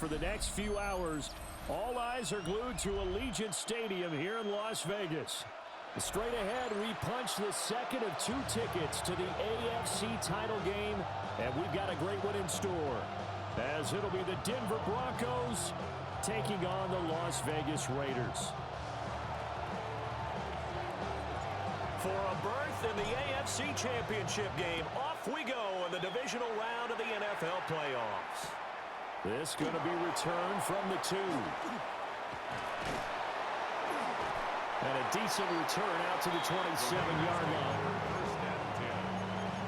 for the next few hours. All eyes are glued to Allegiant Stadium here in Las Vegas. Straight ahead, we punch the second of 2 tickets to the AFC title game, and we've got a great one in store, as it'll be the Denver Broncos taking on the Las Vegas Raiders. For a berth in the AFC Championship game, off we go in the divisional round of the NFL playoffs. This going to be returned from the 2. And a decent return out to the 27-yard line. First down 10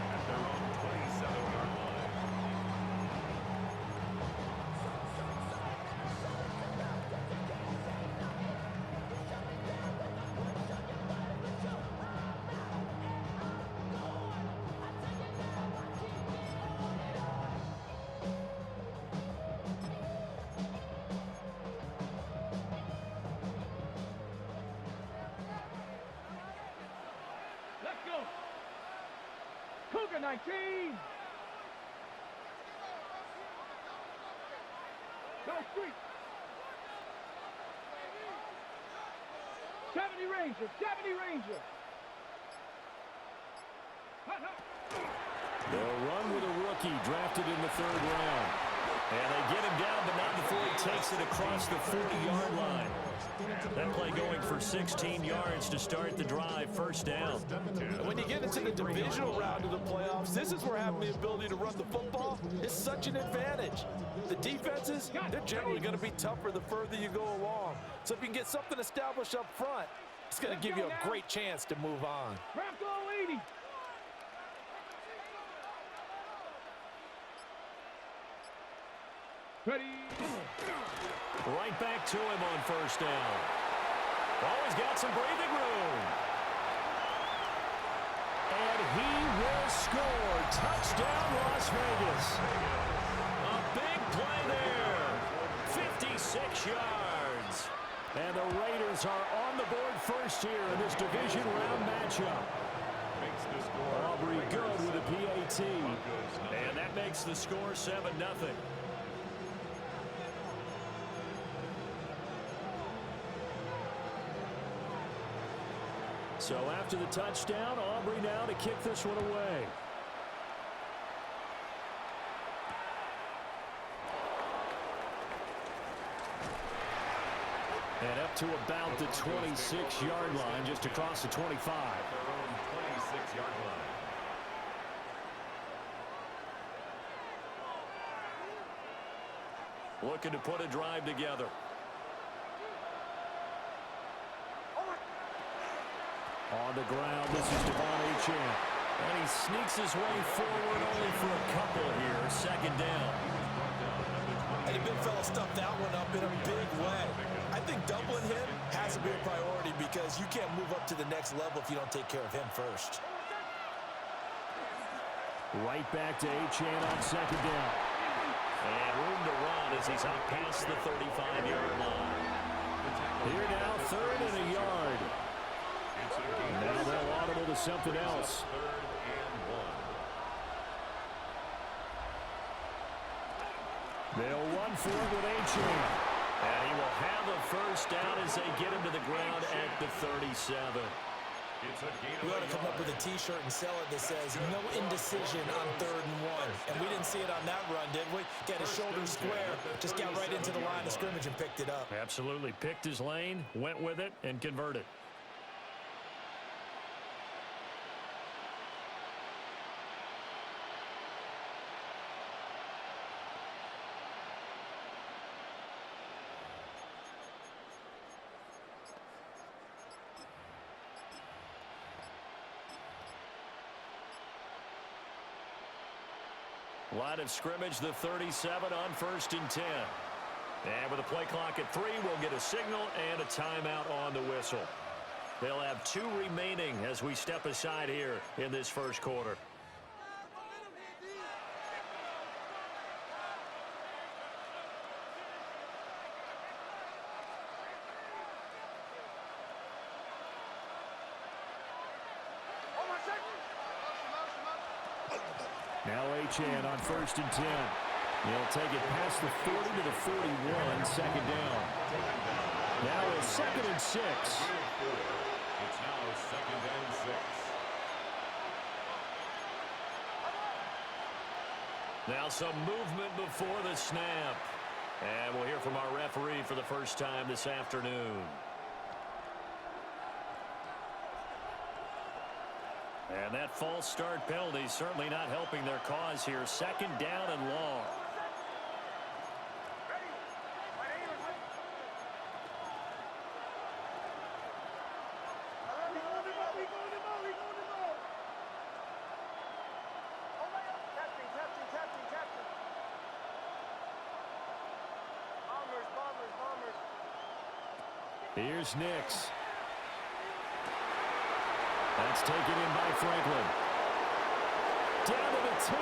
at their own 27-yard line. Let's go. Cougar 19. Go street. 70 Ranger. 70 Ranger. They'll run with a rookie drafted in the 3rd round. And they get him down, but not before he takes it across the 40-yard line. That play going for 16 yards to start the drive, first down. When you get into the divisional round of the playoffs, this is where having the ability to run the football is such an advantage. The defenses, they're generally going to be tougher the further you go along. So if you can get something established up front, it's going to give you a great chance to move on. Bronco 80. Ready. Right back to him on first down. Always got some breathing room. And he will score. Touchdown, Las Vegas. A big play there. 56 yards. And the Raiders are on the board first here in this division round matchup. Aubrey good with a PAT. And that makes the score 7-0. So after the touchdown, Aubrey now to kick this one away. And up to about the 26-yard line, just across the 25. Their own 26-yard line. Looking to put a drive together. On the ground, this is Devon Achane. And he sneaks his way forward only for a couple here. Second down. And the big fella stuffed that one up in a big way. I think doubling him has to be a priority because you can't move up to the next level if you don't take care of him first. Right back to Achane on second down. And room to run as he's out past the 35-yard line. Here now, 3rd and a yard. Now they'll audible to something else. 3rd and 1. They'll run for it with Achane. And he will have a first down as they get him to the ground at the 37. We ought to come up with a T-shirt and sell it that says, no indecision on 3rd and 1. And we didn't see it on that run, did we? Got his shoulders square, just got right into the line of scrimmage and picked it up. Absolutely. Picked his lane, went with it, and converted. Line of scrimmage, the 37 on 1st and 10. And with a play clock at 3, we'll get a signal and a timeout on the whistle. They'll have 2 remaining as we step aside here in this first quarter. Now Achane on 1st and 10. He'll take it past the 40 to the 41, second down. Now it's 2nd and 6. It's now 2nd and 6. Now some movement before the snap. And we'll hear from our referee for the first time this afternoon. And that false start penalty certainly not helping their cause here. 2nd down and long. Here's Nix. That's taken in by Franklin. Down to the 10.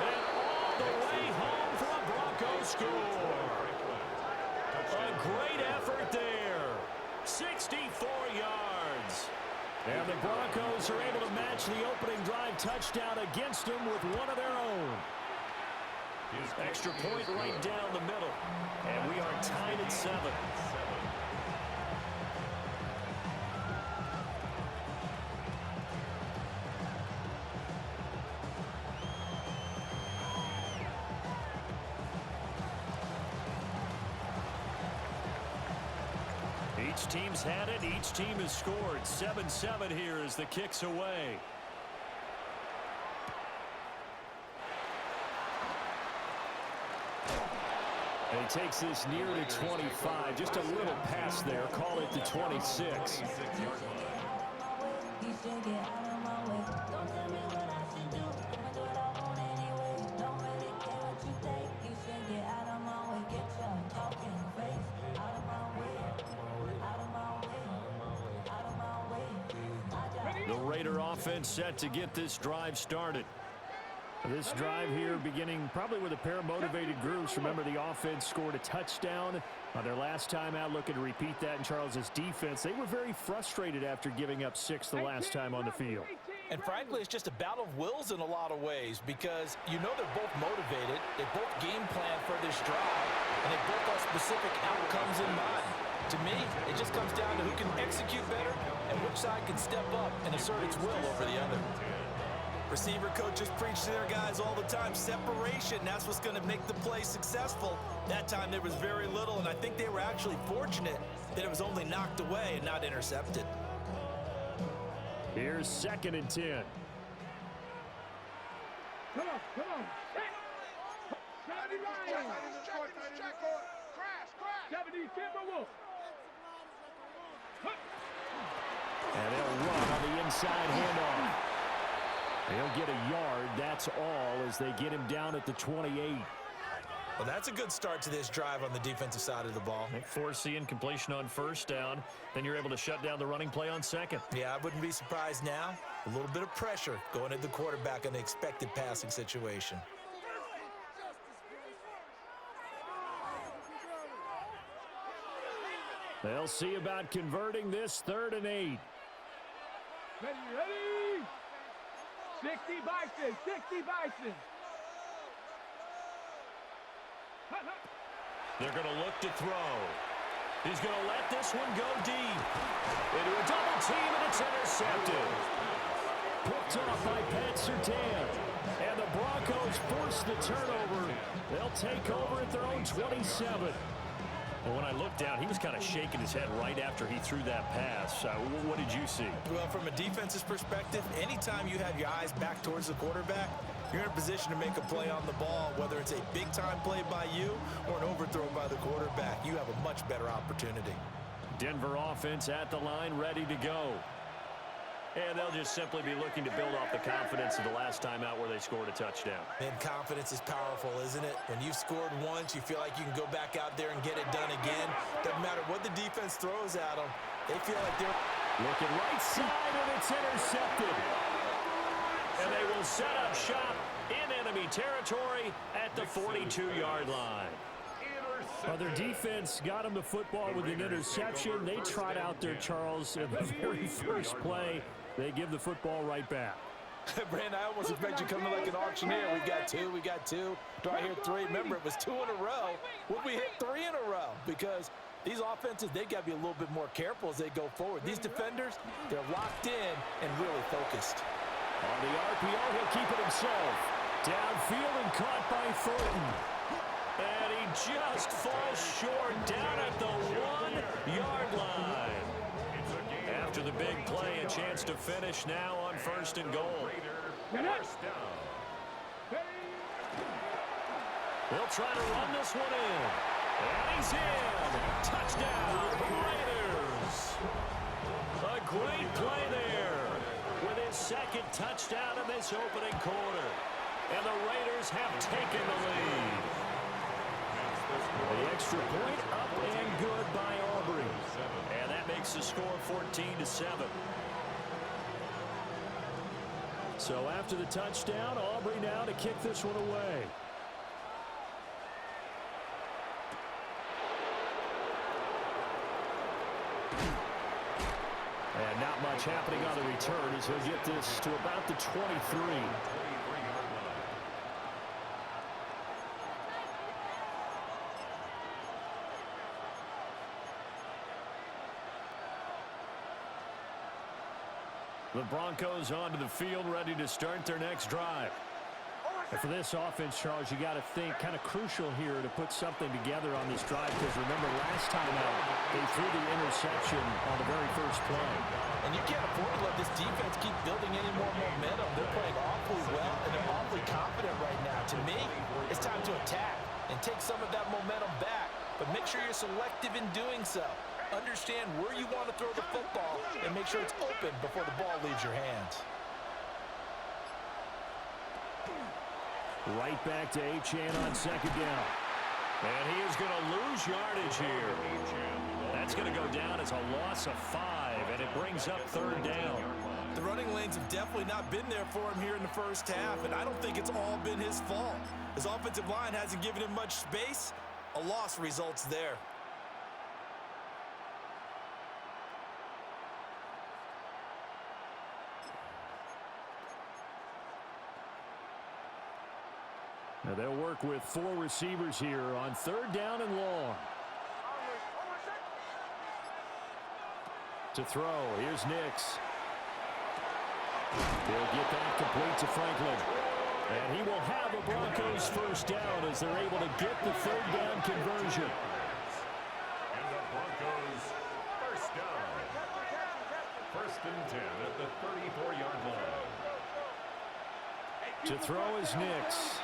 And all the way home for a Broncos score. A great effort there. 64 yards. And the Broncos are able to match the opening drive touchdown against them with one of their own. Extra point right down the middle. And we are tied at 7. Each team's had it. Each team has scored. 7-7 here as the kick's away. And he takes this near to 25. Just a little pass there. Call it the 26. The Raider offense set to get this drive started. This drive here beginning probably with a pair of motivated groups. Remember, the offense scored a touchdown on their last time out, looking to repeat that in Charles's defense. They were very frustrated after giving up 6 the last time on the field. And frankly, it's just a battle of wills in a lot of ways because you know they're both motivated. They both game plan for this drive, and they both have specific outcomes in mind. To me, it just comes down to who can execute better and which side can step up and assert its will over the other. Receiver coaches preach to their guys all the time, separation, that's what's going to make the play successful. That time there was very little, and I think they were actually fortunate that it was only knocked away and not intercepted. Here's 2nd and 10. Come on. 70 Lions. 70 Timberwolves. And they'll run on the inside handoff. They'll get a yard, that's all, as they get him down at the 28. Well, that's a good start to this drive on the defensive side of the ball. Foreseeing completion on 1st down. Then you're able to shut down the running play on 2nd. Yeah, I wouldn't be surprised now. A little bit of pressure going at the quarterback in the expected passing situation. They'll see about converting this 3rd and 8. Ready? 60 Bison. They're going to look to throw. He's going to let this one go deep. Into a double team, and it's intercepted. Picked off by Pat Surtain. And the Broncos force the turnover. They'll take over at their own 27. Well, when I looked down, he was kind of shaking his head right after he threw that pass. What did you see? Well, from a defense's perspective, anytime you have your eyes back towards the quarterback, you're in a position to make a play on the ball, whether it's a big-time play by you or an overthrow by the quarterback. You have a much better opportunity. Denver offense at the line, ready to go. And they'll just simply be looking to build off the confidence of the last time out where they scored a touchdown. And confidence is powerful, isn't it? When you've scored once, you feel like you can go back out there and get it done again. Doesn't matter what the defense throws at them. They feel like they're... Looking right side, and it's intercepted. And they will set up shop in enemy territory at the 42-yard line. Well, their defense got them the football with an interception. They trot out there, Charles, in the very first play. They give the football right back. Brandon, I almost expect you to come in like an auctioneer. We got two, we got two. Do I hear three? Remember, it was 2 in a row. Would we hit 3 in a row? Because these offenses, they got to be a little bit more careful as they go forward. These defenders, they're locked in and really focused. On the RPO, he'll keep it himself. Downfield and caught by Thornton. And he just falls short down at the 1-yard line. After the big play, a chance to finish now on 1st and goal. They'll try to run this one in. And he's in. Touchdown, Raiders. A great play there with his 2nd touchdown in this opening quarter. And the Raiders have taken the lead. The extra point up and good by Aubrey. And that makes the score 14-7. So after the touchdown, Aubrey now to kick this one away. And not much happening on the return as he'll get this to about the 23. The Broncos onto the field, ready to start their next drive. And for this offense, Charles, you got to think kind of crucial here to put something together on this drive, because remember last time out, they threw the interception on the very first play. And you can't afford to let this defense keep building any more momentum. They're playing awfully well, and they're awfully confident right now. To me, it's time to attack and take some of that momentum back, but make sure you're selective in doing so. Understand where you want to throw the football and make sure it's open before the ball leaves your hands. Right back to Achane on 2nd down. And he is going to lose yardage here. That's going to go down as a loss of 5, and it brings up 3rd down. The running lanes have definitely not been there for him here in the first half, and I don't think it's all been his fault. His offensive line hasn't given him much space. A loss results there. Now they'll work with 4 receivers here on 3rd down and long. To throw, here's Nix. He'll get that complete to Franklin. And he will have a Broncos 1st down as they're able to get the 3rd down conversion. And the Broncos 1st down. 1st and 10 at the 34-yard line. To throw is Nix.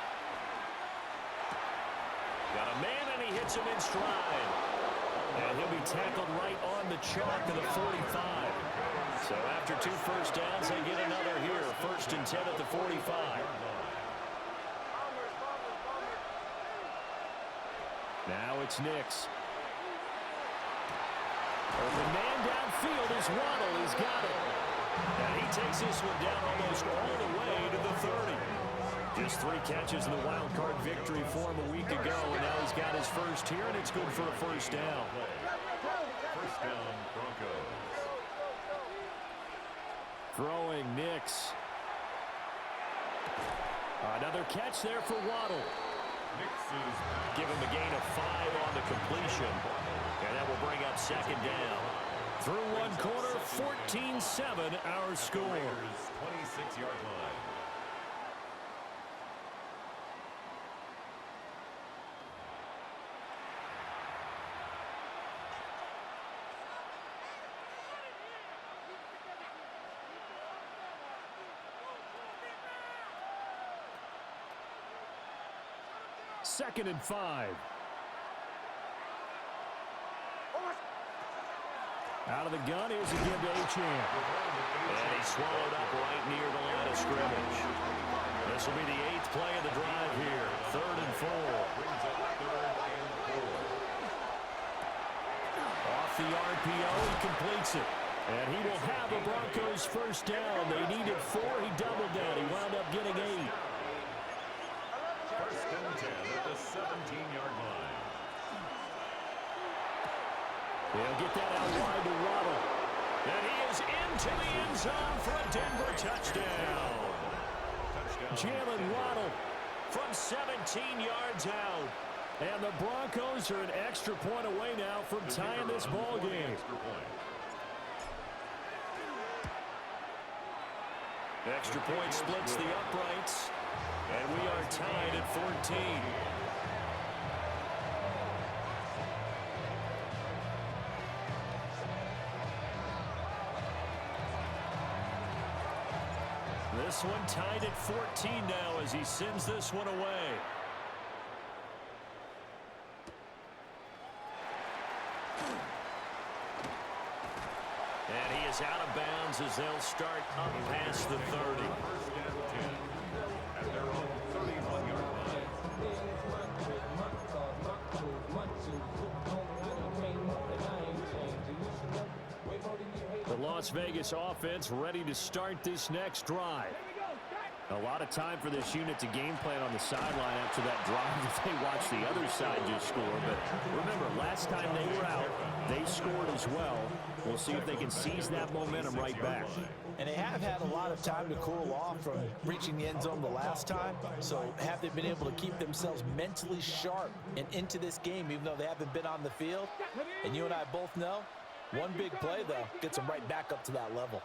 Got a man, and he hits him in stride. And he'll be tackled right on the chalk of the 45. So after 2 first downs, they get another here. 1st and 10 at the 45. Now it's Nix. Open man downfield is Waddle. He's got it. And he takes this one down almost all the way to the 30. Just 3 catches in the wild card victory for him a week ago, and now he's got his 1st here, and it's good for a 1st down. 1st down, Broncos. Throwing Nix. Another catch there for Waddle. Nix is back. Give him a gain of 5 on the completion, and that will bring up 2nd down. Through 1 quarter, 14-7 our score. 26-yard line. Second and 5. Out of the gun, here's a give to Achane. And he's swallowed up right near the line of scrimmage. This will be the 8th play of the drive here. 3rd and 4. Off the RPO, he completes it. And he will have a Broncos 1st down. They needed 4. He doubled that. He wound up getting 8. 1st and 10 at the 17-yard line. They'll get that out wide to Waddle. And he is into the end zone for a Denver touchdown. Jalen Waddle from 17 yards out. And the Broncos are an extra point away now from tying this ball game. Extra point splits the uprights. And we are tied at 14. This one tied at 14 now as he sends this one away. And he is out of bounds as they'll start up past the 30. First and 10 at their own 31-yard line. The Las Vegas offense ready to start this next drive. A lot of time for this unit to game plan on the sideline after that drive that they watched the other side just score. But remember, last time they were out, they scored as well. We'll see if they can seize that momentum right back. And they have had a lot of time to cool off from reaching the end zone the last time. So have they been able to keep themselves mentally sharp and into this game, even though they haven't been on the field? And you and I both know, one big play, though, gets them right back up to that level.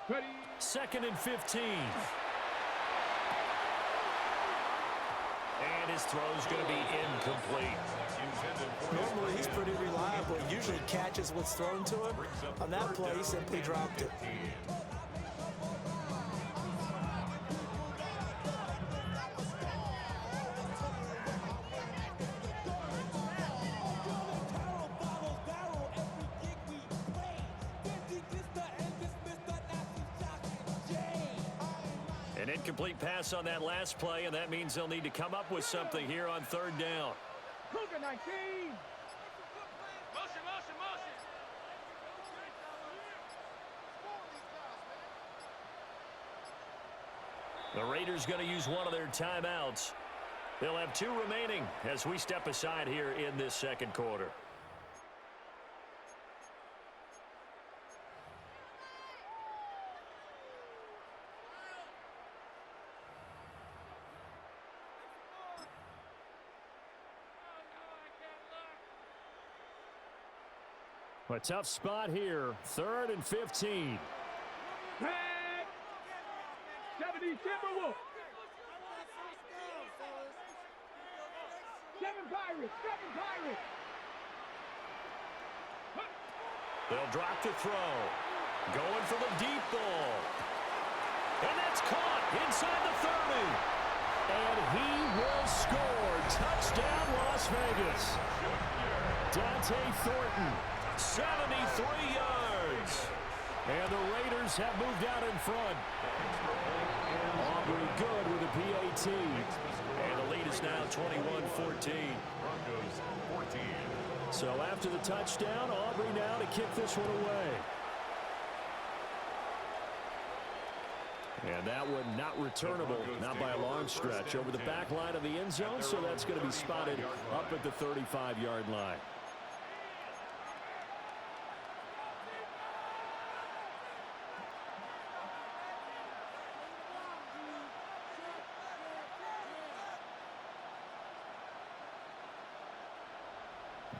Ready. 2nd and 15. And his throw's going to be incomplete. Normally, he's pretty reliable. He usually catches what's thrown to him. On that play, he simply dropped it. An incomplete pass on that last play, and that means they'll need to come up with something here on 3rd down. Cougar 19. Motion. The Raiders going to use one of their timeouts. They'll have 2 remaining as we step aside here in this 2nd quarter. A tough spot here. 3rd and 15. Tag. 70 Timberwolves. 7 Pirates. They'll drop to throw. Going for the deep ball. And that's caught inside the 30. And he will score. Touchdown, Las Vegas. Dante Thornton, 73 yards. And the Raiders have moved out in front. Aubrey good with a PAT. And the lead is now 21-14. Broncos 14. So after the touchdown, Aubrey now to kick this one away. And that one not returnable, not by a long stretch, over the back line of the end zone, so that's going to be spotted up at the 35-yard line.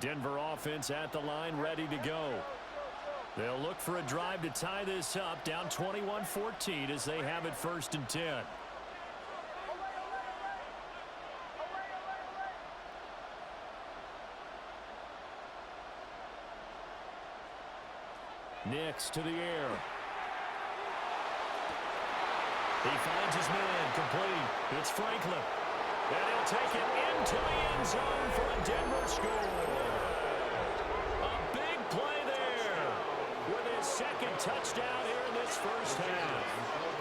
Denver offense at the line, ready to go. They'll look for a drive to tie this up, down 21-14 as they have it 1st and 10. Nix to the air. He finds his man, complete. It's Franklin. And he'll take it into the end zone for a Denver score. A big play there with his 2nd touchdown here in this 1st half.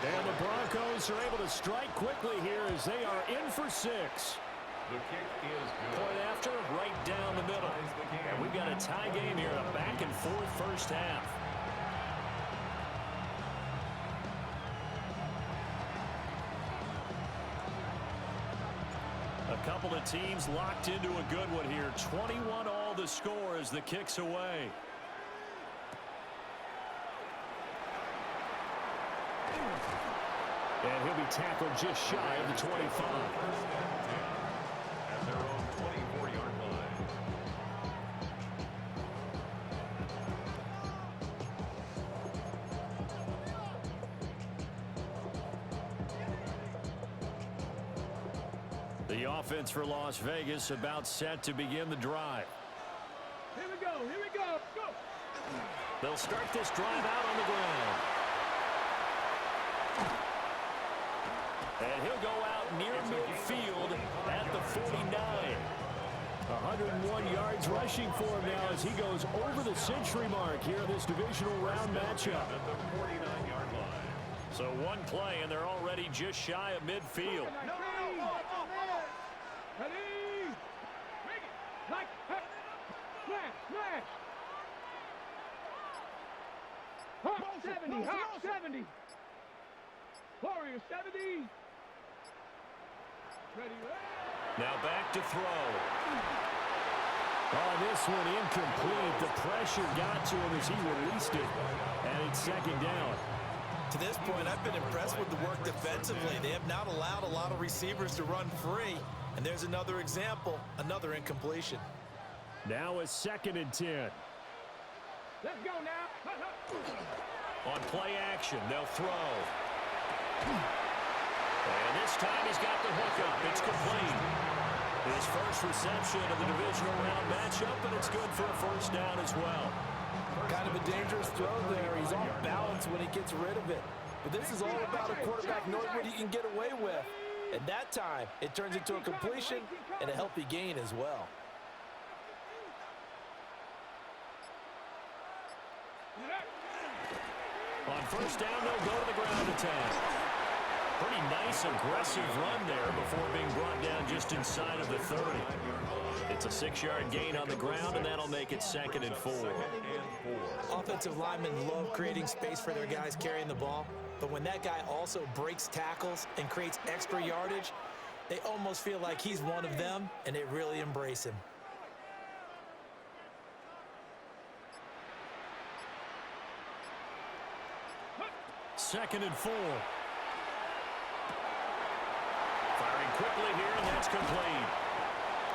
And the Broncos are able to strike quickly here as they are in for 6. The kick is good. Point after, right down the middle. And we've got a tie game here, a back and forth 1st half. A couple of teams locked into a good one here. 21 all the score as the kick's away. And he'll be tackled just shy of the 25. At their own 24-yard line. The offense for Las Vegas about set to begin the drive. Here we go. Here we go. Go. They'll start this drive out on the ground. And he'll go out near midfield at the 49. 101 yards rushing for him now as he goes over the century mark here in this divisional round matchup. At the 49-yard line. So one play, and they're already just shy of midfield. Ready? Bring it. Like, smash, smash. Hop 70, hop 70. Warrior 70. Ready, Now back to throw. Oh, this one incomplete. The pressure got to him as he released it. And it's second down. To this point, I've been impressed with the work defensively. They have not allowed a lot of receivers to run free. And there's another example, another incompletion. Now a 2nd and 10. Let's go now. On play action, they'll throw. And this time he's got the hookup. It's complete. His first reception of the divisional round matchup, and it's good for a first down as well. Kind of a dangerous throw there. He's off balance when he gets rid of it. But this is all about a quarterback knowing what he can get away with. And that time, it turns into a completion and a healthy gain as well. On first down, they'll go to the ground attack. Pretty nice, aggressive run there before being brought down just inside of the 30. It's a 6-yard gain on the ground, and that'll make it 2nd and 4. Offensive linemen love creating space for their guys carrying the ball. But when that guy also breaks tackles and creates extra yardage, they almost feel like he's one of them, and they really embrace him. Second and 4. Firing quickly here, and that's complete.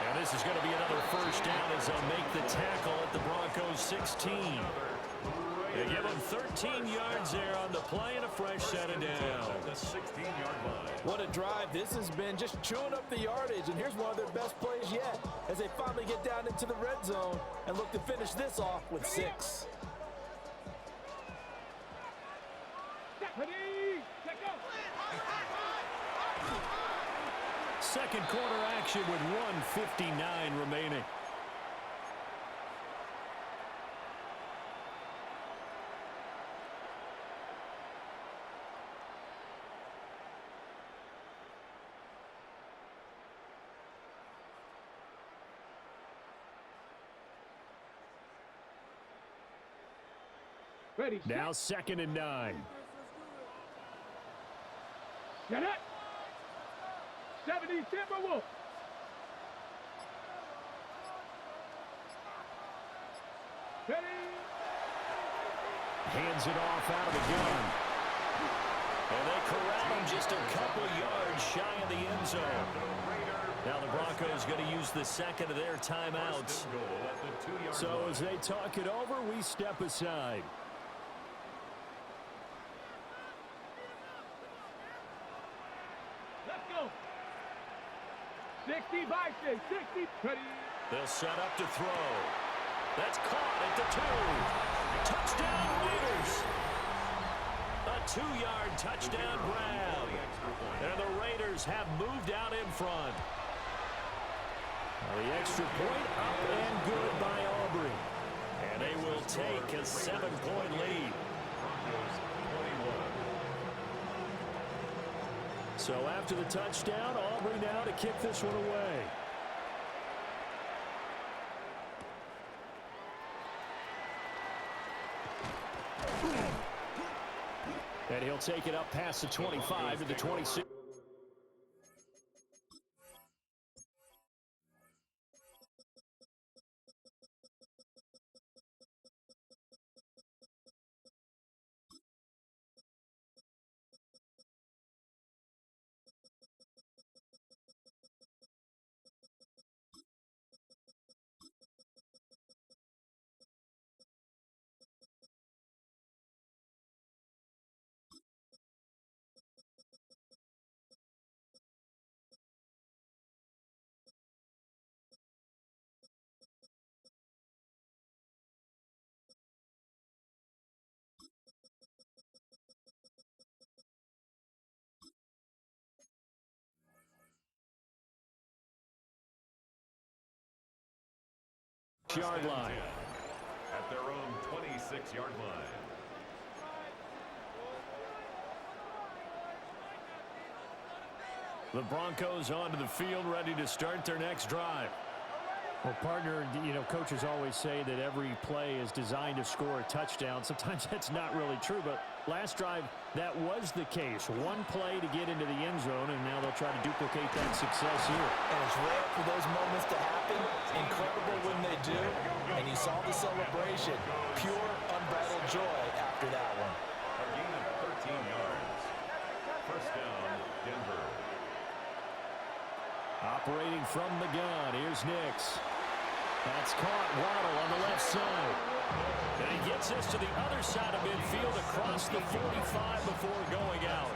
And this is going to be another first down as they'll make the tackle at the Broncos 16. They give them 13 yards there on the play and a fresh set of down. The 16-yard line. What a drive. This has been just chewing up the yardage, and here's one of their best plays yet as they finally get down into the red zone and look to finish this off with 6. Ready? Let go. Second quarter action with 1:59 remaining. Ready. Now 2nd and 9. Get it. 70 Timberwolves. Ready. Hands it off out of the gun. And they corral him just a couple yards shy of the end zone. Now the Broncos going to use the second of their timeouts. So as they talk it over, we step aside. Let's go. 60 by 6. 60. Ready. They'll set up to throw. That's caught at the 2. Touchdown Raiders. A 2-yard touchdown grab. And the Raiders have moved out in front. The extra point up and good by Aubrey. And they will take a 7-point lead. So after the touchdown, Aubrey now to kick this one away. And he'll take it up past the 25 to the 26. Yard line. At their own 26-yard line. The Broncos onto the field, ready to start their next drive. Well, partner, coaches always say that every play is designed to score a touchdown. Sometimes that's not really true, but last drive, that was the case. One play to get into the end zone, and now they'll try to duplicate that success here. And it's rare for those moments to happen. Incredible when they do. And you saw the celebration. Pure, unbridled joy after that one. A gain of 13 yards. First down, Denver. Operating from the gun, here's Nix. That's caught. Waddle on the left side. And he gets us to the other side of midfield across the 45 before going out.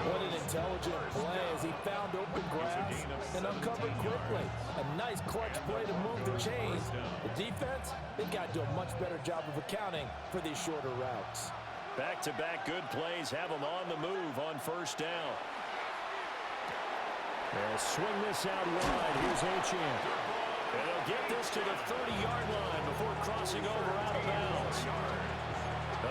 What an intelligent play as he found open grass and uncovered quickly. A nice clutch play to move the chains. The defense, they've got to do a much better job of accounting for these shorter routes. Back-to-back good plays have them on the move on first down. They'll swing this out wide. Here's Achane. And they'll get this to the 30-yard line before crossing over out of bounds.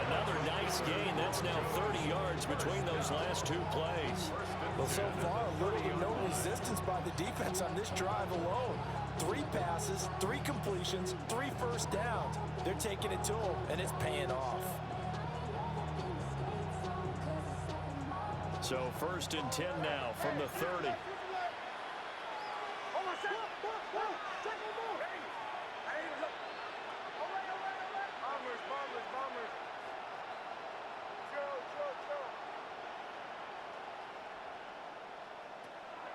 Another nice gain. That's now 30 yards between those last two plays. Well, so far, little to no resistance by the defense on this drive alone. 3 passes, 3 completions, 3 first downs. They're taking it to them, and it's paying off. So first and 10 now from the 30.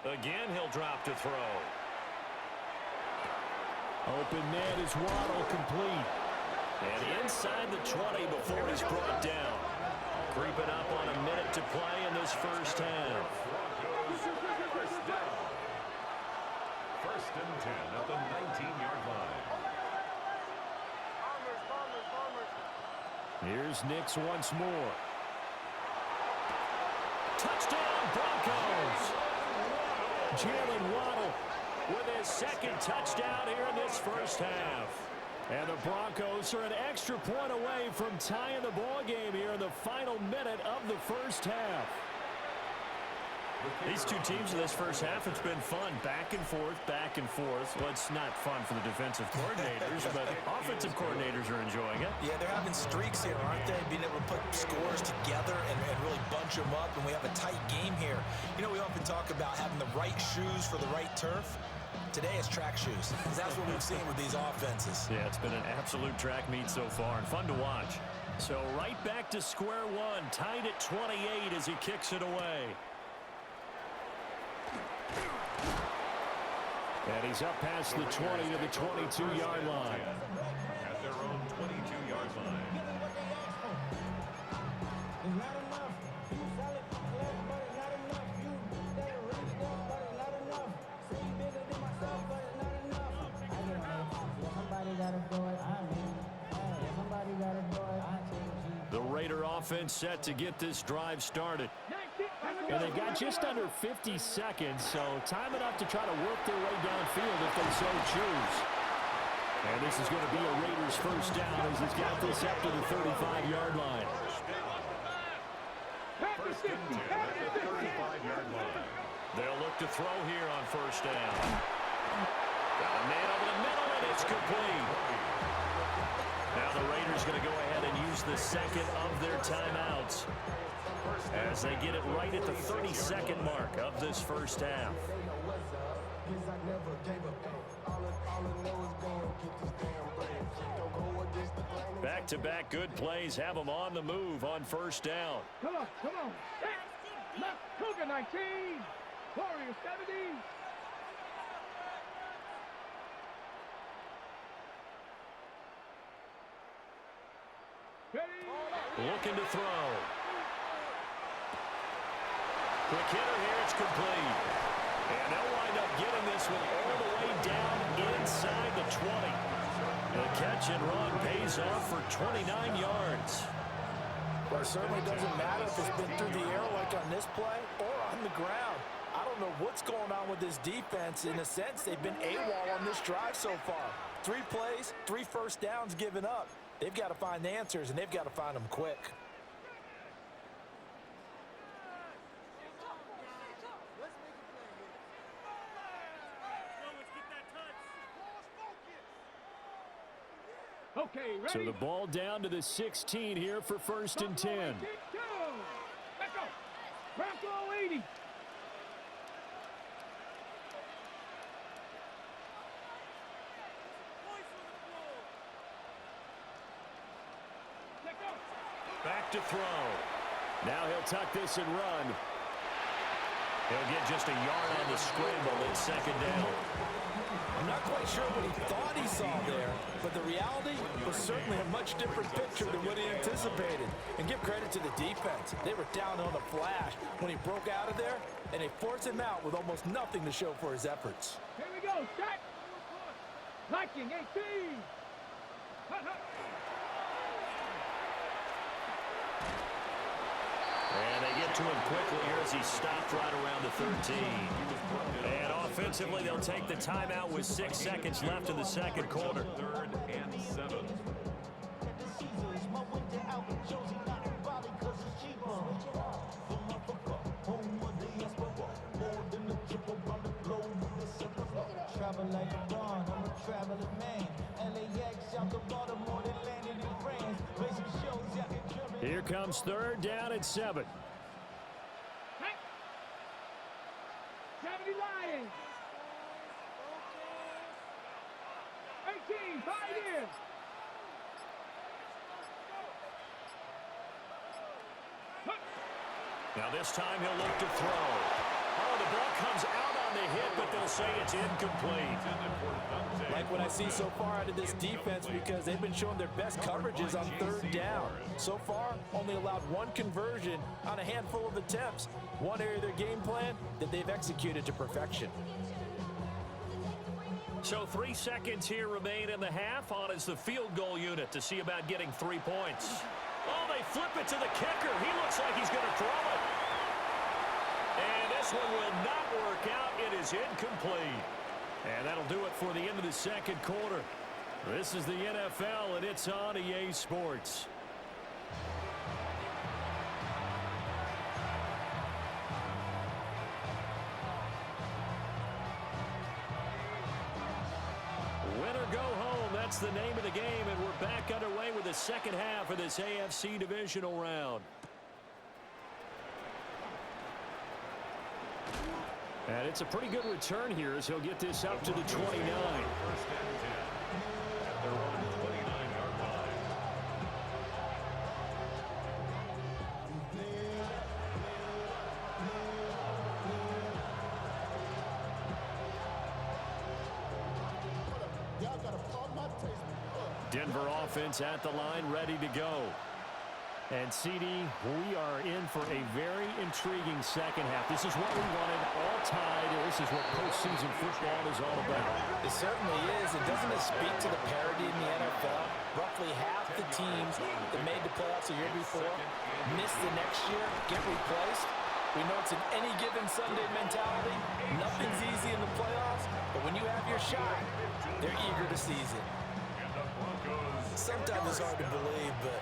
Again, he'll drop to throw. Open net is Waddle, complete. And inside the 20 before he's brought down. Creeping up on a minute to play in this first half. First down. First and 10 at the 19-yard line. Here's Nix once more. Touchdown, Broncos! Jalen Waddle with his second touchdown here in this first half. And the Broncos are an extra point away from tying the ball game here in the final minute of the first half. These two teams in this first half, it's been fun. Back and forth, back and forth. Well, it's not fun for the defensive coordinators, but offensive coordinators are enjoying it. Yeah, they're having streaks here, aren't they? Being able to put scores together and really bunch them up, and we have a tight game here. We often talk about having the right shoes for the right turf. Today it's track shoes. That's what we've seen with these offenses. Yeah, it's been an absolute track meet so far and fun to watch. So right back to square one, tied at 28 as he kicks it away. And he's up past the 20 to the 22-yard line. At their own 22-yard line. The Raider offense set to get this drive started. And they've got just under 50 seconds, so time enough to try to work their way downfield if they so choose. And this is going to be a Raiders first down as he's got this up to the 35-yard line. First and 10 at the 35-yard line. They'll look to throw here on first down. Got a man over the middle, and it's complete. Now the Raiders going to go ahead and use the second of their timeouts as they get it right at the 30-second mark of this first half. Back-to-back good plays have them on the move on first down. Come on. Cougar 19. Warrior 70. Looking to throw. Quick hitter here, it's complete. And they'll wind up getting this one all the way down inside the 20. The catch and run pays off for 29 yards. Well, it certainly doesn't matter if it's been through the air like on this play or on the ground. I don't don't know what's going on with this defense. In a sense, they've been AWOL on this drive so far. 3 plays, 3 first downs given up. They've got to find the answers, and they've got to find them quick. Okay, ready? So the ball down to the 16 here for 1st and 10. Let's go. Bronco 80. Back to throw. Now he'll tuck this and run. He'll get just a yard on the scramble. It's 2nd down. I'm not quite sure what he thought he saw there, but the reality was certainly a much different picture than what he anticipated. And give credit to the defense. They were down on the flash when he broke out of there, and they forced him out with almost nothing to show for his efforts. Here we go. Set. Viking 18. Hut, hut. And they get to him quickly here as he stopped right around the 13. And offensively, they'll take the timeout with 6 seconds left in the 2nd quarter. 3rd and 7. Here comes 3rd down and 7. Hey. 70 Lions. 18, 5 years. Now this time he'll look to throw. Oh, the ball comes out on the hit, but they'll say it's incomplete. Like what I see so far out of this defense, because they've been showing their best coverages on 3rd down. So far, only allowed 1 conversion on a handful of attempts. One area of their game plan that they've executed to perfection. So 3 seconds here remain in the half. On is the field goal unit to see about getting 3 points. Oh, they flip it to the kicker. He looks like he's going to throw it. And this one will not work out. It is incomplete. And that'll do it for the end of the 2nd quarter. This is the NFL, and it's on EA Sports. Win or go home, that's the name of the game, and we're back underway with the 2nd half of this AFC divisional round. And it's a pretty good return here as he'll get this up to the 29. 1st and 10. At their own 29-yard line. Denver offense at the line, ready to go. And CD, we are in for a very intriguing 2nd half. This is what we wanted, all tied. This is what postseason football is all about. It certainly is. And doesn't it speak to the parity in the NFL? Roughly half the teams that made the playoffs the year before miss the next year, get replaced. We know it's an any given Sunday mentality. Nothing's easy in the playoffs, but when you have your shot, they're eager to seize it. Sometimes it's hard to believe, but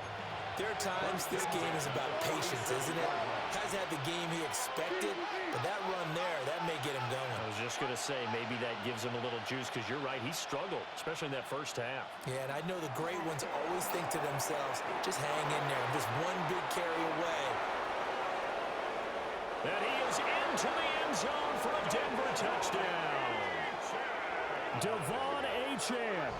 there are times this game is about patience, isn't it? Hasn't had the game he expected, but that run there, that may get him going. I was just going to say, maybe that gives him a little juice, because you're right, he struggled, especially in that 1st half. Yeah, and I know the great ones always think to themselves, just hang in there, just one big carry away. And he is into the end zone for a Denver touchdown. Devon Achane,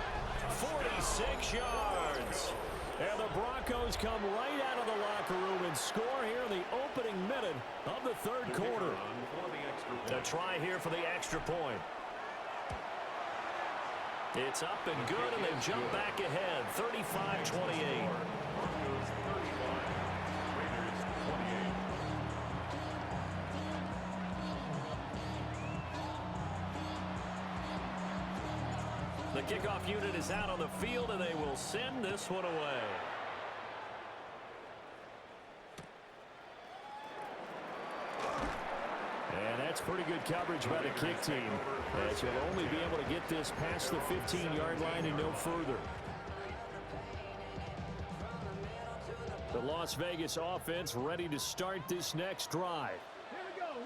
46 yards. And the Broncos come right out of the locker room and score here in the opening minute of the 3rd quarter. A try here for the extra point. It's up and good, and they jump back ahead, 35-28. The kickoff unit is out on the field, and they will send this one away. And that that's pretty good coverage by the kick team, as he'll only be able to get this past the 15-yard line and no further. The Las Vegas offense ready to start this next drive.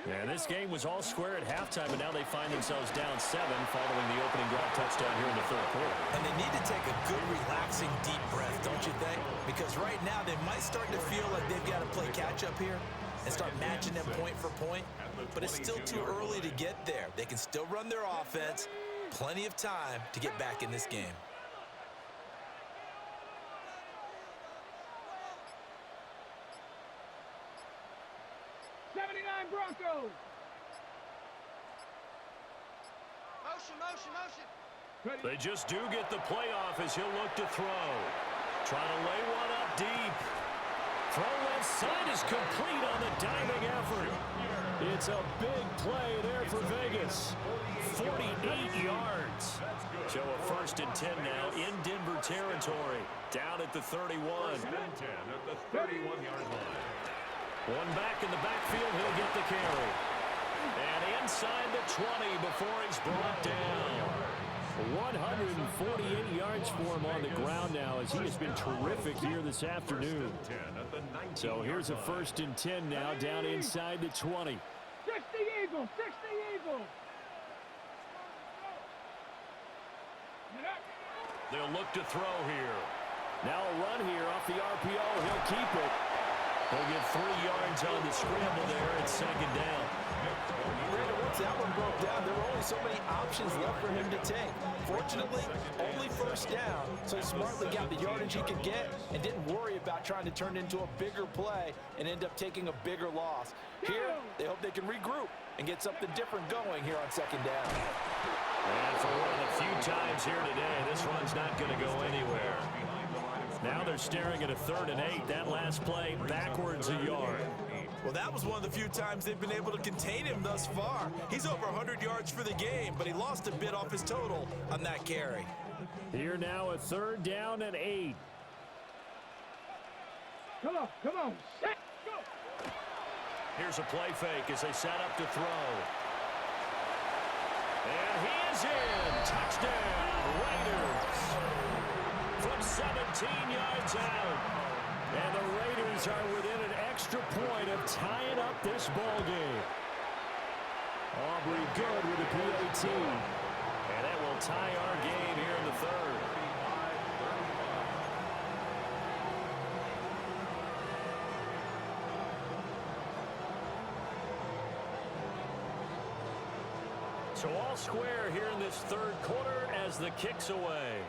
And this game was all square at halftime, and now they find themselves down 7 following the opening drive touchdown here in the third quarter. And they need to take a good, relaxing, deep breath, don't you think? Because right now they might start to feel like they've got to play catch-up here and start matching them point for point. But it's still too early to get there. They can still run their offense. Plenty of time to get back in this game. Broncos. Motion. They just do get the playoff as he'll look to throw. Trying to lay one up deep. Throw left side is complete on the diving effort. It's a big play there for Vegas. 48 yards. So a 1st and 10 now in Denver territory. Down at the 31. 1st and 10 at the 31-yard line. One back in the backfield, he'll get the carry. And inside the 20 before he's brought down. 148 yards for him on the ground now as he has been terrific here this afternoon. So here's a 1st and 10 now down inside the 20. 60 Eagles, 60 Eagles. They'll look to throw here. Now a run here off the RPO. He'll keep it. He'll get 3 yards on the scramble there at 2nd down. Brandon, once that one broke down, there were only so many options left for him to take. Fortunately, only 1st down, so he smartly got the yardage he could get and didn't worry about trying to turn it into a bigger play and end up taking a bigger loss. Here, they hope they can regroup and get something different going here on 2nd down. And for one of the few times here today, this run's not going to go anywhere. Now they're staring at a 3rd and 8. That last play backwards a yard. Well, that was one of the few times they've been able to contain him thus far. He's over 100 yards for the game, but he lost a bit off his total on that carry. Here now a 3rd down and 8. Come on, set, go. Here's a play fake as they set up to throw. And he is in. Touchdown, Raiders. From 17 yards out. And the Raiders are within an extra point of tying up this ball game. Aubrey good with a PAT. And that will tie our game here in the 3rd. So all square here in this 3rd quarter as the kick's away.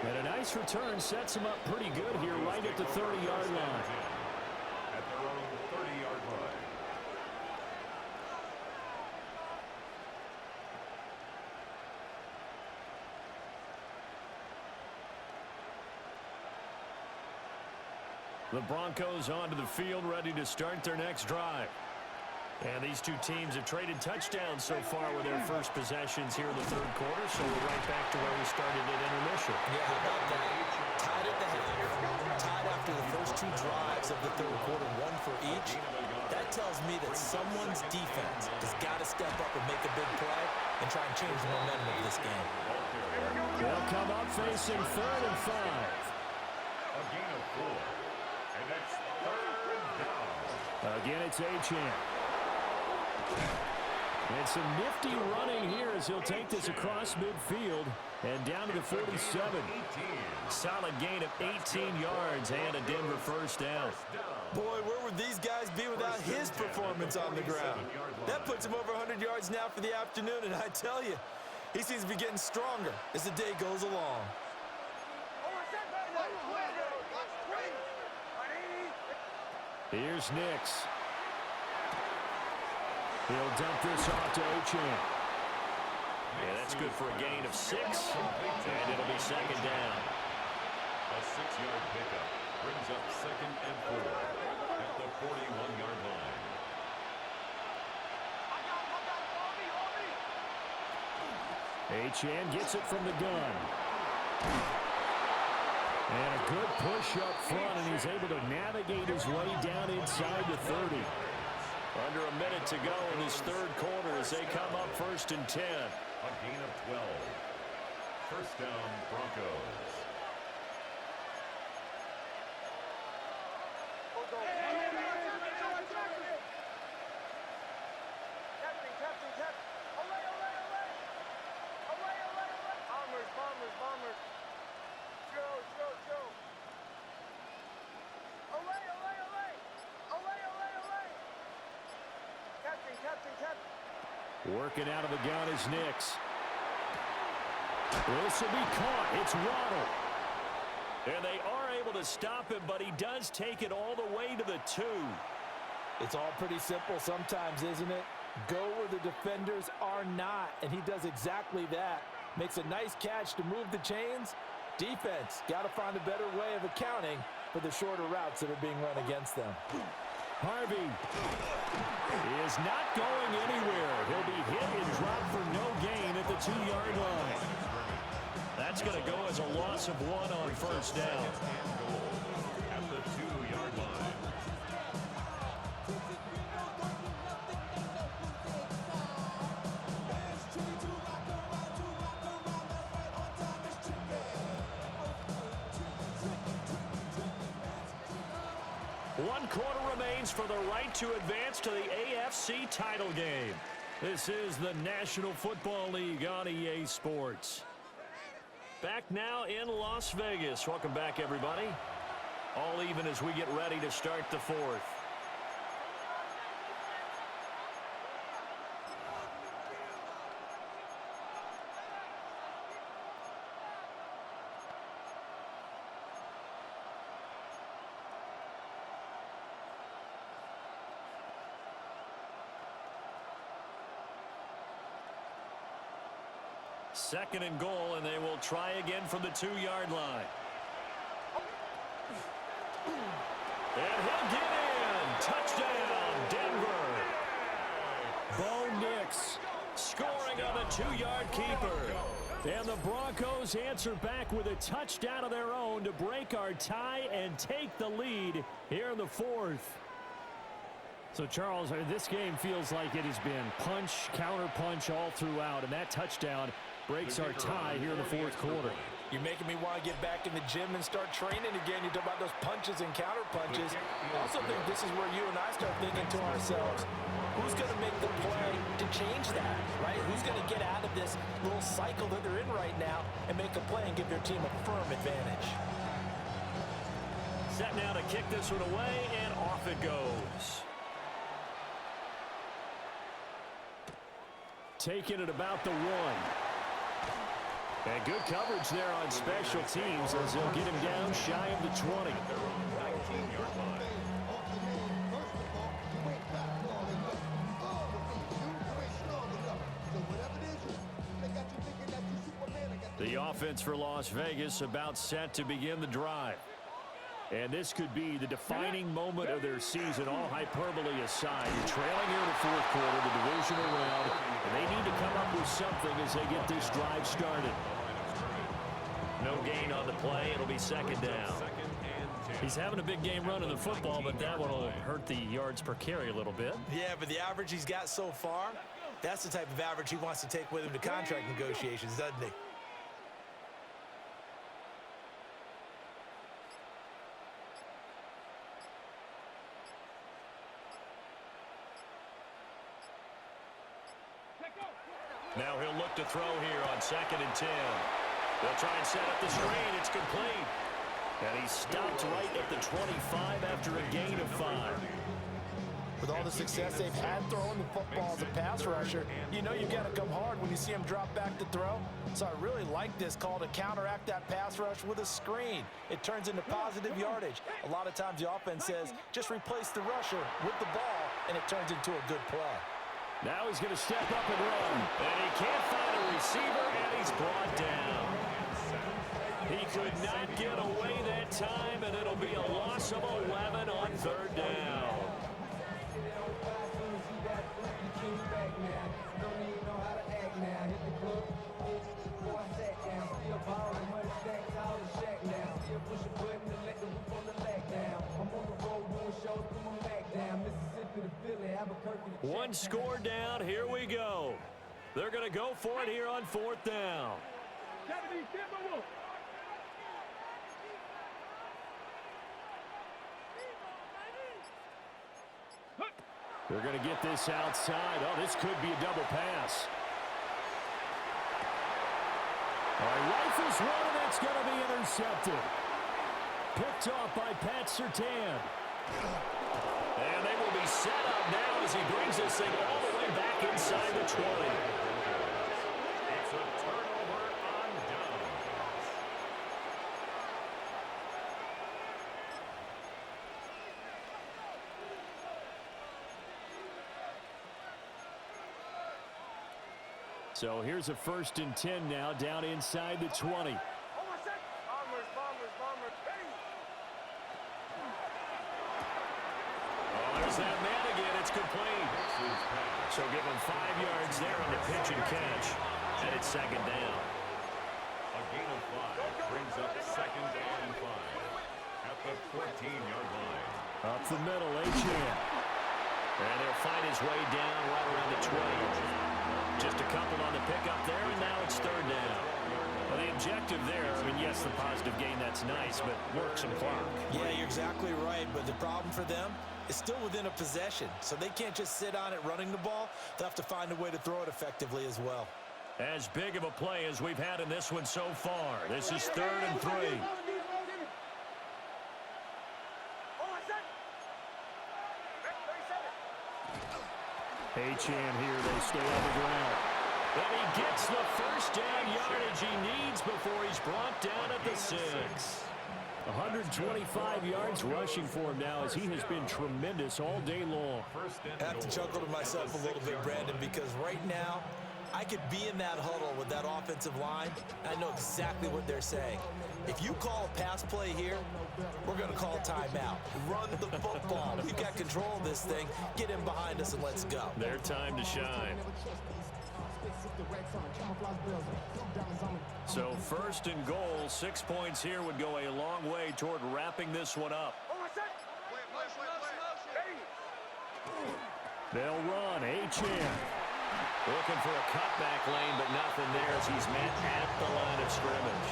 And a nice return sets him up pretty good here right at the 30-yard line. At their own 30-yard line. The Broncos onto the field ready to start their next drive. And these two teams have traded touchdowns so far with their first possessions here in the 3rd quarter, so we're right back to where we started at intermission. Yeah, how about that? Tied at the half. Tied after the first 2 drives of the 3rd quarter, 1 for each. That tells me that someone's defense has got to step up and make a big play and try and change the momentum of this game. They'll come up facing 3rd and 5. A gain of 4. And it's 3rd down. Again, it's Achane. And some nifty running here as he'll take this across midfield and down to the 47. Solid gain of 18 yards and a Denver 1st down. Boy, where would these guys be without his performance on the ground? That puts him over 100 yards now for the afternoon, and I tell you, he seems to be getting stronger as the day goes along. Here's Nix. He'll dump this off to Achane. Yeah, that's good for a gain of 6, and it'll be 2nd down. A 6-yard pickup brings up 2nd and 4 at the 41-yard line. Achane gets it from the gun. And a good push up front, and he's able to navigate his way down inside the 30. Under a minute to go in his third quarter as they come up 1st and 10. A gain of 12. First down, Broncos. Working out of the gun is Nix. This will be caught. It's Waddle. And they are able to stop him, but he does take it all the way to the 2. It's all pretty simple sometimes, isn't it? Go where the defenders are not, and he does exactly that. Makes a nice catch to move the chains. Defense got to find a better way of accounting for the shorter routes that are being run against them. Harvey is not going anywhere. He'll be hit and dropped for no gain at the 2-yard line. That's going to go as a loss of 1 on first down. At the 2-yard line. One quarter remains for the right to advance to the AFC title game. This is the National Football League on EA Sports. Back now in Las Vegas. Welcome back, everybody. All even as we get ready to start the 4th. Second and goal, and they will try again from the 2-yard line. And he'll get in. Touchdown, Denver. Bo Nix scoring on the 2-yard keeper. And the Broncos answer back with a touchdown of their own to break our tie and take the lead here in the 4th. So, Charles, this game feels like it has been punch, counter-punch all throughout, and that touchdown breaks our tie here in the 4th quarter. You're making me want to get back in the gym and start training again. You talk about those punches and counter-punches. I also think this is where you and I start thinking to ourselves, who's going to make the play to change that, right? Who's going to get out of this little cycle that they're in right now and make a play and give their team a firm advantage? Set now to kick this one away, and off it goes. Taking it about the 1. And good coverage there on special teams as they'll get him down shy of the 20. 19-yard line. The offense for Las Vegas about set to begin the drive. And this could be the defining moment of their season, all hyperbole aside. You're trailing here in the 4th quarter, the divisional round, and they need to come up with something as they get this drive started. No gain on the play. It'll be second down. He's having a big game running the football, but that one will hurt the yards per carry a little bit. Yeah, but the average he's got so far, that's the type of average he wants to take with him to contract negotiations, doesn't he? Now he'll look to throw here on 2nd and 10. They'll try and set up the screen. It's complete. And he stopped right at the 25 after a gain of 5. With all the success they've had throwing the football as a pass rusher, you know you've got to come hard when you see him drop back to throw. So I really like this call to counteract that pass rush with a screen. It turns into positive yardage. A lot of times the offense says, just replace the rusher with the ball, and it turns into a good play. Now he's going to step up and run. And he can't find a receiver, and he's brought down. He could not get away that time, and it'll be a loss of 11 on 3rd down. One score down. Here we go. They're going to go for it here on 4th down. They're going to get this outside. Oh, this could be a double pass. Rifles one, and it's going to be intercepted. Picked off by Pat Surtain. And they will be set up now as he brings this thing all the way back inside the 20. It's a turnover on down. So here's a 1st and 10 now, down inside the 20. There's that man again. It's complete. So give him 5 yards there on the pitch and catch. And it's 2nd down. A gain of 5 brings up 2nd and 5 at the 14-yard line. Up the middle, Achane. And he'll find his way down right around the 20. Just a couple on the pickup there, and now it's 3rd down. Well, the objective there, I mean, yes, the positive gain, that's nice, but work some clock. Yeah, you're exactly right, but the problem for them is still within a possession, so they can't just sit on it running the ball. They'll have to find a way to throw it effectively as well. As big of a play as we've had in this one so far. This is 3rd and 3. Achane here, they stay on the ground. And he gets the 1st down yardage he needs before he's brought down at the 6. 125 yards rushing for him now as he has been tremendous all day long. I have to chuckle to myself a little bit, Brandon, because right now I could be in that huddle with that offensive line. I know exactly what they're saying. If you call a pass play here, we're going to call timeout. Run the football. We've got control of this thing. Get in behind us and let's go. Their time to shine. So 1st and goal, 6 points here would go a long way toward wrapping this one up. They'll run. Achane looking for a cutback lane, but nothing there as he's met at the line of scrimmage.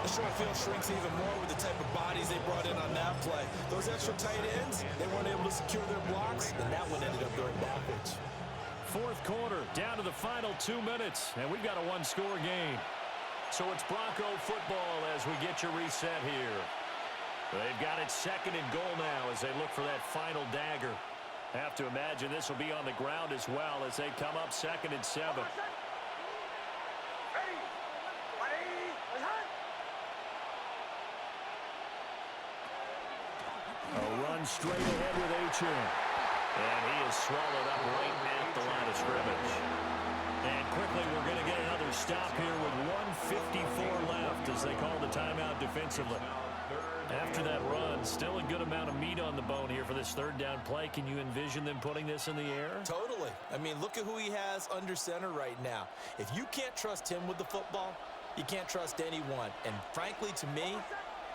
The short field shrinks even more with the type of bodies they brought in on that play. Those extra tight ends, they weren't able to secure their blocks, and that one ended up going backwards. 4th quarter, down to the final 2 minutes, and we've got a one-score game. So it's Bronco football as we get your reset here. They've got it 2nd and goal now as they look for that final dagger. Have to imagine this will be on the ground as well as they come up 2nd and 7. A run straight ahead with Achane. And he is swallowed up right at the line of scrimmage. And quickly we're going to get another stop here with 1:54 left as they call the timeout defensively. After that run, still a good amount of meat on the bone here for this 3rd down play. Can you envision them putting this in the air? Totally. I mean, look at who he has under center right now. If you can't trust him with the football, you can't trust anyone. And frankly, to me,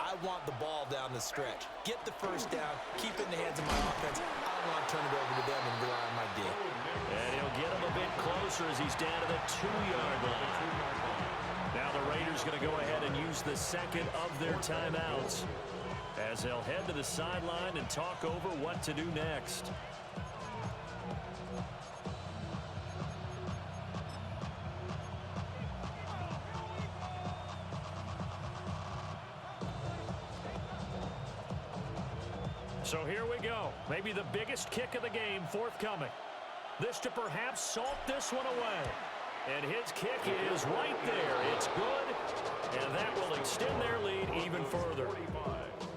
I want the ball down the stretch. Get the 1st down, keep it in the hands of my offense. I don't want to turn it over to them and rely on my D. And he'll get him a bit closer as he's down to the 2-yard line. Now the Raiders going to go ahead and use the 2nd of their timeouts as they'll head to the sideline and talk over what to do next. So here we go. Maybe the biggest kick of the game forthcoming. This to perhaps salt this one away. And his kick is right there. It's good. And that will extend their lead even further.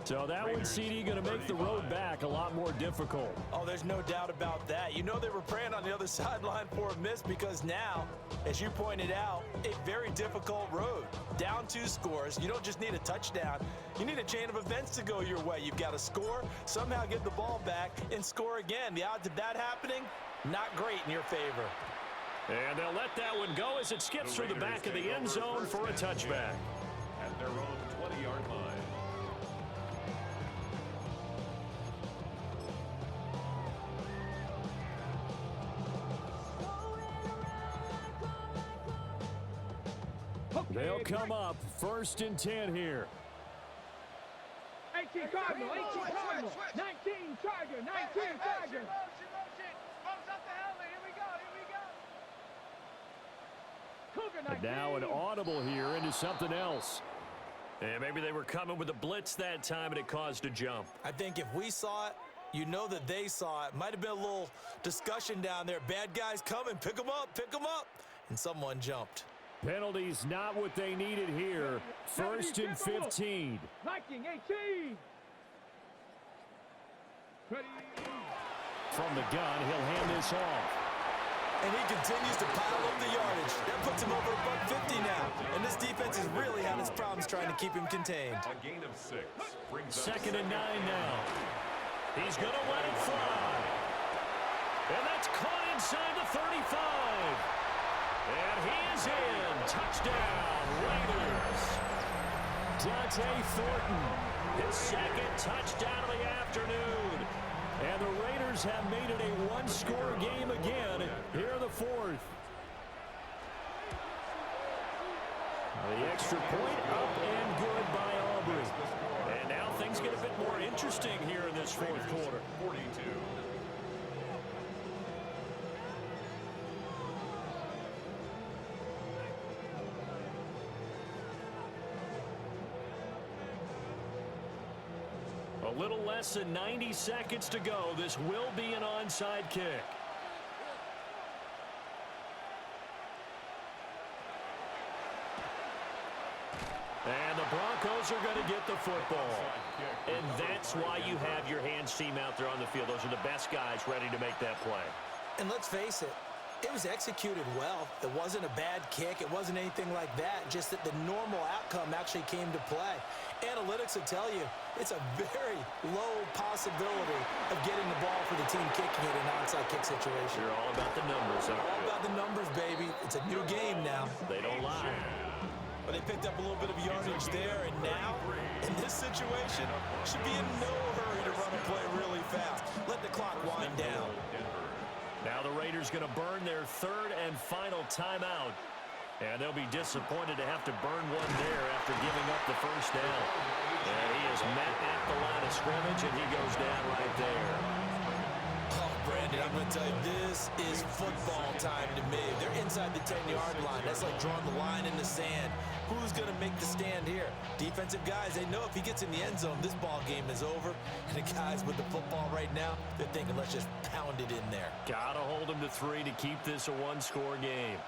So that one, CD, going to make the road back a lot more difficult. Oh, there's no doubt about that. You know they were praying on the other sideline for a miss because now, as you pointed out, a very difficult road. Down 2 scores. You don't just need a touchdown. You need a chain of events to go your way. You've got to score, somehow get the ball back, and score again. The odds of that happening, not great in your favor. And they'll let that one go as it skips through the back of the end zone for a touchback. At their own 20-yard line. They'll come up 1st and 10 here. 18 Cardinal, 18 Cardinal, 19 Charger, 19 Charger. And now an audible here into something else. And maybe they were coming with a blitz that time and it caused a jump. I think if we saw it, you know that they saw it. Might have been a little discussion down there. Bad guys coming, pick them up, and someone jumped. Penalties not what they needed here. 1st and 15. Viking 18. Ready. From the gun, he'll hand this off. And he continues to pile up the yardage. That puts him over $150 now. And this defense has really had its problems trying to keep him contained. A gain of 6. 2nd and 9 now. He's going to let it fly. And that's caught inside the 35. And he is in. Touchdown, Raiders. Dante Thornton, his 2nd touchdown of the afternoon. And the Raiders have made it a one-score game again here in the 4th. The extra point up and good by Aubrey. And now things get a bit more interesting here in this 4th quarter. 42. A little less than 90 seconds to go. This will be an onside kick. And the Broncos are going to get the football. And that's why you have your hands team out there on the field. Those are the best guys ready to make that play. And let's face it, it was executed well. It wasn't a bad kick. It wasn't anything like that. Just that the normal outcome actually came to play. Analytics will tell you it's a very low possibility of getting the ball for the team kicking it in an onside kick situation. You're all about the numbers. Huh? All about the numbers, baby. It's a new game now. They don't lie. But they picked up a little bit of yardage there, and now, in this situation, should be in no hurry to run a play really fast. Let the clock wind down. Now the Raiders going to burn their 3rd and final timeout. And they'll be disappointed to have to burn one there after giving up the 1st down. And he is met at the line of scrimmage, and he goes down right there. Oh, Brandon, I'm going to tell you, this is football time to me. They're inside the 10-yard line. That's like drawing the line in the sand. Who's going to make the stand here? Defensive guys, they know if he gets in the end zone, this ball game is over. And the guys with the football right now, they're thinking, let's just pound it in there. Got to hold him to 3 to keep this a one-score game.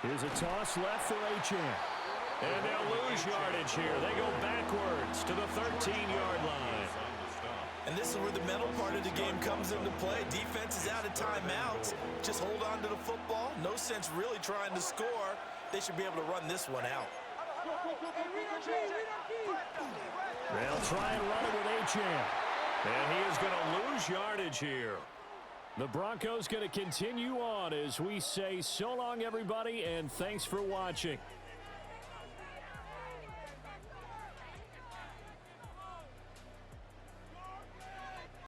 Here's a toss left for Achane. And they'll lose yardage here. They go backwards to the 13-yard line. And this is where the mental part of the game comes into play. Defense is out of timeouts. Just hold on to the football. No sense really trying to score. They should be able to run this one out. They'll try and run it with Achane. And he is going to lose yardage here. The Broncos going to continue on as we say so long, everybody, and thanks for watching.